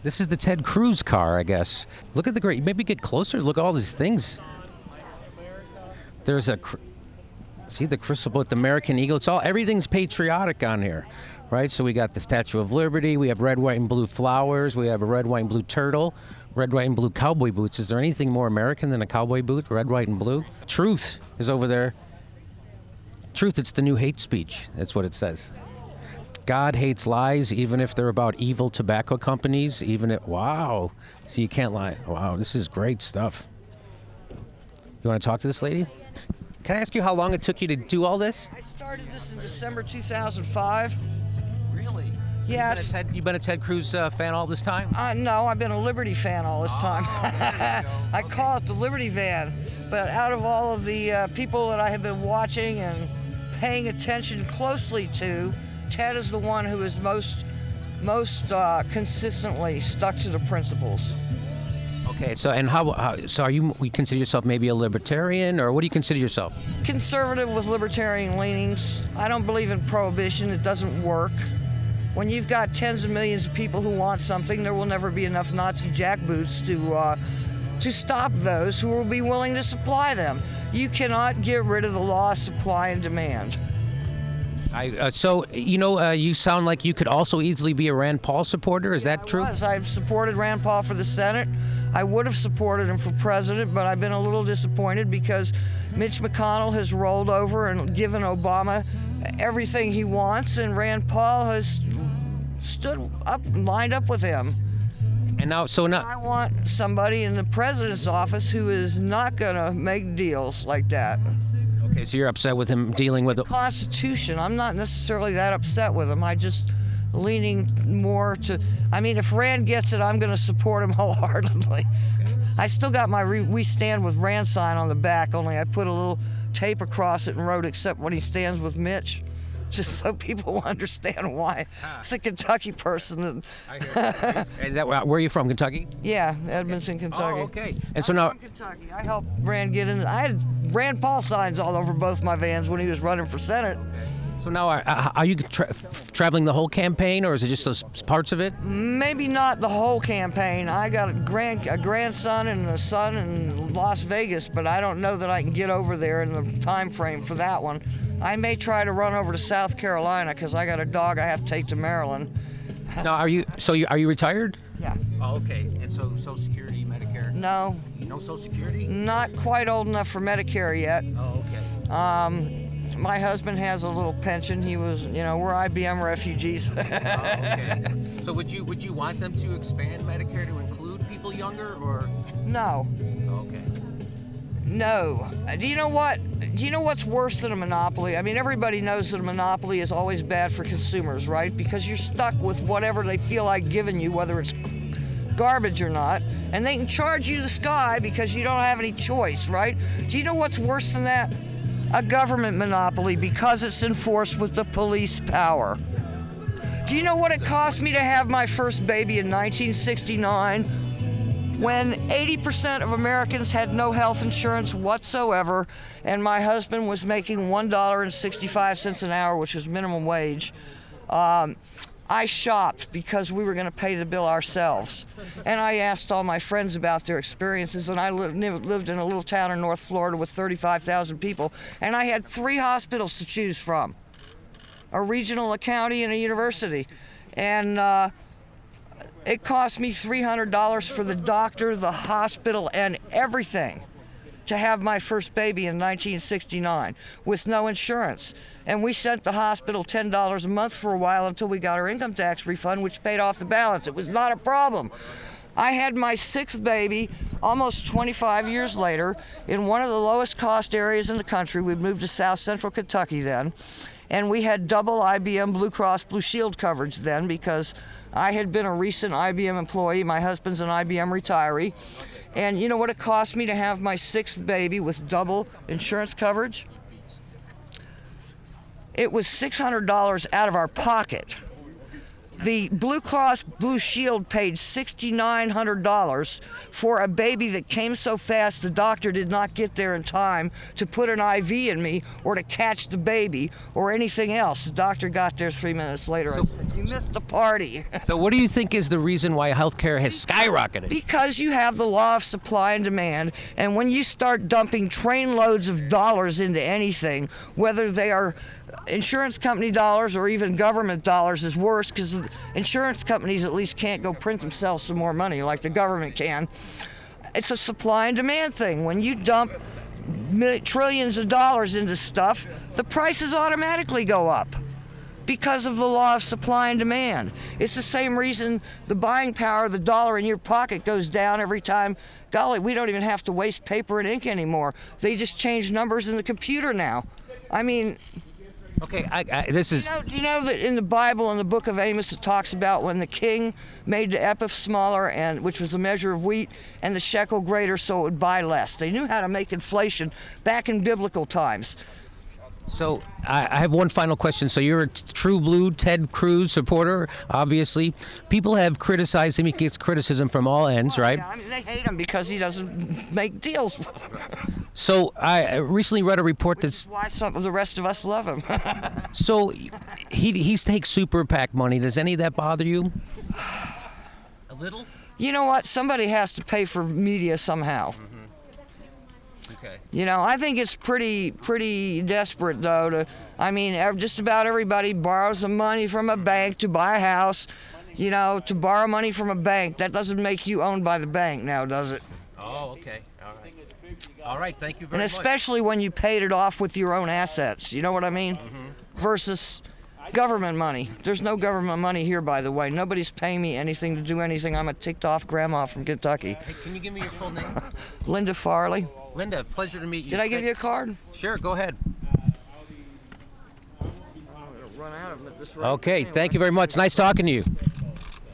This is the Ted Cruz car, I guess. Look at the great. Maybe get closer. Look at all these things. There's see the crystal with the American eagle. Everything's patriotic on here, right? So we got the Statue of Liberty. We have red, white, and blue flowers. We have a red, white, and blue turtle. Red, white, and blue cowboy boots. Is there anything more American than a cowboy boot? Red, white, and blue. Truth is over there. Truth, it's the new hate speech. That's what it says. God hates lies, even if they're about evil tobacco companies. Wow. So you can't lie. Wow, this is great stuff. You want to talk to this lady? Can I ask you how long it took you to do all this? I started this in December 2005. Really? Yeah. You've been a Ted Cruz fan all this time? No, I've been a Liberty fan all this time. I call it the Liberty van. But out of all of the people that I have been watching and paying attention closely to, Ted is the one who is most consistently stuck to the principles. Okay, so are you consider yourself maybe a libertarian, or what do you consider yourself? Conservative with libertarian leanings. I don't believe in prohibition. It doesn't work. When you've got tens of millions of people who want something, there will never be enough Nazi jackboots to stop those who will be willing to supply them. You cannot get rid of the law of supply and demand. You sound like you could also easily be a Rand Paul supporter. Is that true? I've supported Rand Paul for the Senate. I would have supported him for president, but I've been a little disappointed because Mitch McConnell has rolled over and given Obama everything he wants, and Rand Paul has stood up, lined up with him. And now, I want somebody in the president's office who is not going to make deals like that. Okay, so you're upset with him dealing with the Constitution. I'm not necessarily that upset with him. I just leaning more to. I mean, if Rand gets it, I'm going to support him wholeheartedly. I still got my "We Stand with Rand" sign on the back. Only I put a little tape across it and wrote "Except when he stands with Mitch," just so people will understand why. It's a Kentucky person. Is that where are you from? Kentucky? Yeah, Edmonton, Kentucky. Oh, okay. And I'm so now, from Kentucky. I helped Rand get in. I had Rand Paul signs all over both my vans when he was running for Senate. So now, are you traveling the whole campaign, or is it just those parts of it? Maybe not the whole campaign. I got a grandson and a son in Las Vegas, but I don't know that I can get over there in the time frame for that one. I may try to run over to South Carolina because I got a dog I have to take to Maryland. Now, are you retired? Yeah. Oh, okay. And so Social Security, Medicare? No. No Social Security? Not quite old enough for Medicare yet. Oh, okay. My husband has a little pension. He was, we're IBM refugees. Oh, okay. So would you want them to expand Medicare to include people younger, or? No. Okay. No. Do you know what's worse than a monopoly? I mean, everybody knows that a monopoly is always bad for consumers, right? Because you're stuck with whatever they feel like giving you, whether it's garbage or not, and they can charge you the sky because you don't have any choice, right? Do you know what's worse than that? A government monopoly, because it's enforced with the police power. Do you know what it cost me to have my first baby in 1969 when 80% of Americans had no health insurance whatsoever, and my husband was making $1.65 an hour, which was minimum wage? I shopped because we were going to pay the bill ourselves. And I asked all my friends about their experiences, and I lived in a little town in North Florida with 35,000 people, and I had 3 hospitals to choose from, a regional, a county, and a university. And it cost me $300 for the doctor, the hospital, and everything to have my first baby in 1969 with no insurance. And we sent the hospital $10 a month for a while until we got our income tax refund, which paid off the balance. It was not a problem. I had my 6th baby almost 25 years later in one of the lowest cost areas in the country. We'd moved to South Central Kentucky then, and we had double IBM Blue Cross Blue Shield coverage then because I had been a recent IBM employee. My husband's an IBM retiree. And you know what it cost me to have my 6th baby with double insurance coverage? It was $600 out of our pocket The Blue Cross Blue Shield paid $6,900 for a baby that came so fast the doctor did not get there in time to put an IV in me or to catch the baby or anything else. The doctor got there 3 minutes later. I said, you missed the party. So what do you think is the reason why healthcare has skyrocketed? Because you have the law of supply and demand, and when you start dumping train loads of dollars into anything, whether they are insurance company dollars or even government dollars is worse, because insurance companies at least can't go print themselves some more money like the government can. It's a supply and demand thing. When you dump trillions of dollars into stuff, the prices automatically go up because of the law of supply and demand. It's the same reason the buying power of the dollar in your pocket goes down every time. Golly, we don't even have to waste paper and ink anymore. They just change numbers in the computer now. I mean, Okay, this is... do you know that in the Bible, in the book of Amos, it talks about when the king made the ephah smaller, and which was a measure of wheat, and the shekel greater so it would buy less. They knew how to make inflation back in biblical times. So I have one final question. So you're a true blue Ted Cruz supporter, obviously. People have criticized him. He gets criticism from all ends, right? Yeah, I mean, they hate him because he doesn't make deals. So I recently read a report that's... Why some of the rest of us love him. So he takes super PAC money. Does any of that bother you? A little? You know what? Somebody has to pay for media somehow. Okay. You know, I think it's pretty desperate, though. Just about everybody borrows some money from a bank to buy a house. You know, to borrow money from a bank, that doesn't make you owned by the bank now, does it? Oh, okay. All right. All right, thank you very And much. especially when you paid it off with your own assets. You know what I mean? Versus government money. There's no government money here, by the way. Nobody's paying me anything to do anything. I'm a ticked-off grandma from Kentucky. Hey, can you give me your full name? Linda Farley. Linda, pleasure to meet you. Did I give you a card? Sure, go ahead. Run out of them at this rate. Okay, Anyway. thank you very much. Nice talking to you.